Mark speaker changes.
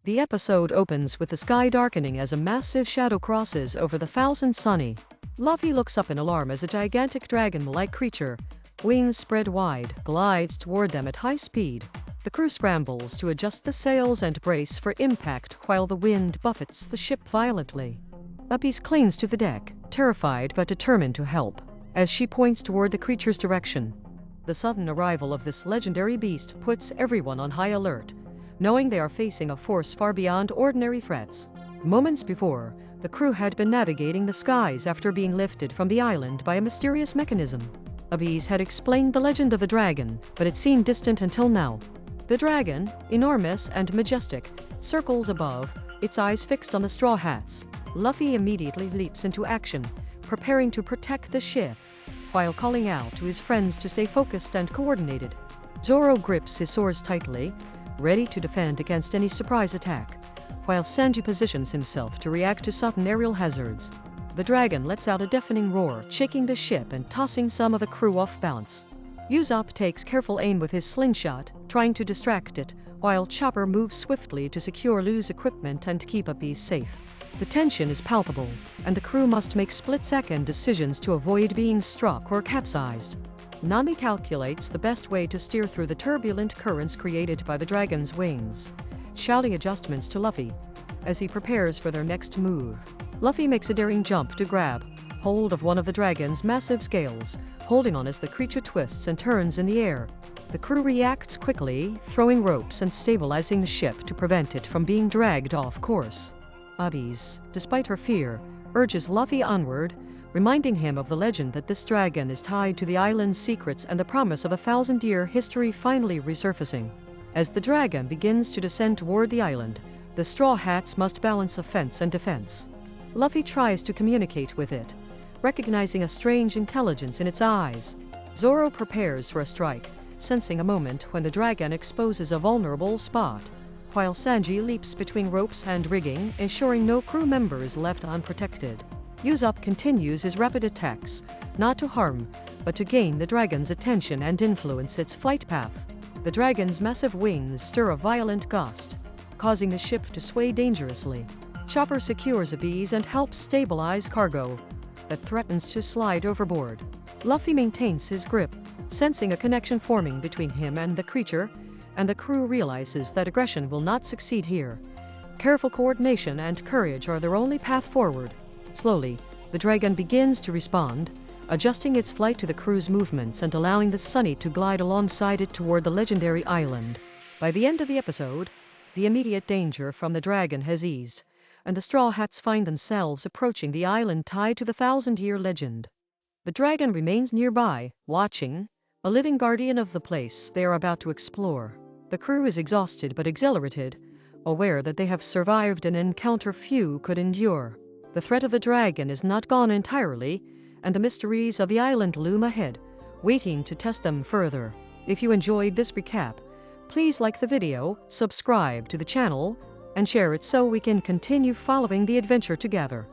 Speaker 1: The episode opens with the sky darkening as a massive shadow crosses over the thousand sunny. Luffy looks up in alarm as a gigantic dragon-like creature, wings spread wide, glides toward them at high speed. The crew scrambles to adjust the sails and brace for impact while the wind buffets the ship violently. Uppies clings to the deck, terrified but determined to help, as she points toward the creature's direction. The sudden arrival of this legendary beast puts everyone on high alert, knowing they are facing a force far beyond ordinary threats. Moments before, the crew had been navigating the skies after being lifted from the island by a mysterious mechanism. Uppies had explained the legend of the dragon, but it seemed distant until now. The dragon, enormous and majestic, circles above, its eyes fixed on the Straw Hats. Luffy immediately leaps into action, preparing to protect the ship, while calling out to his friends to stay focused and coordinated. Zoro grips his swords tightly, ready to defend against any surprise attack, while Sanji positions himself to react to sudden aerial hazards. The dragon lets out a deafening roar, shaking the ship and tossing some of the crew off balance. Usopp takes careful aim with his slingshot, trying to distract it, while Chopper moves swiftly to secure loose equipment and keep Uppies safe. The tension is palpable, and the crew must make split-second decisions to avoid being struck or capsized. Nami calculates the best way to steer through the turbulent currents created by the dragon's wings, shouting adjustments to Luffy as he prepares for their next move. Luffy makes a daring jump to grab hold of one of the dragon's massive scales, holding on as the creature twists and turns in the air. The crew reacts quickly, throwing ropes and stabilizing the ship to prevent it from being dragged off course. Uppies, despite her fear, urges Luffy onward, reminding him of the legend that this dragon is tied to the island's secrets and the promise of a 1,000-year history finally resurfacing. As the dragon begins to descend toward the island, the Straw Hats must balance offense and defense. Luffy tries to communicate with it, recognizing a strange intelligence in its eyes. Zoro prepares for a strike, sensing a moment when the dragon exposes a vulnerable spot, while Sanji leaps between ropes and rigging, ensuring no crew member is left unprotected. Usopp continues his rapid attacks, not to harm, but to gain the dragon's attention and influence its flight path. The dragon's massive wings stir a violent gust, causing the ship to sway dangerously. Chopper secures Uppies and helps stabilize cargo that threatens to slide overboard. Luffy maintains his grip, sensing a connection forming between him and the creature, and the crew realizes that aggression will not succeed here. Careful coordination and courage are their only path forward. Slowly, the dragon begins to respond, adjusting its flight to the crew's movements and allowing the Sunny to glide alongside it toward the legendary island. By the end of the episode, the immediate danger from the dragon has eased, and the Straw Hats find themselves approaching the island tied to the 1,000-year legend. The dragon remains nearby, watching, a living guardian of the place they are about to explore. The crew is exhausted but exhilarated, aware that they have survived an encounter few could endure. The threat of the dragon is not gone entirely, and the mysteries of the island loom ahead, waiting to test them further. If you enjoyed this recap, please like the video, subscribe to the channel, and share it so we can continue following the adventure together.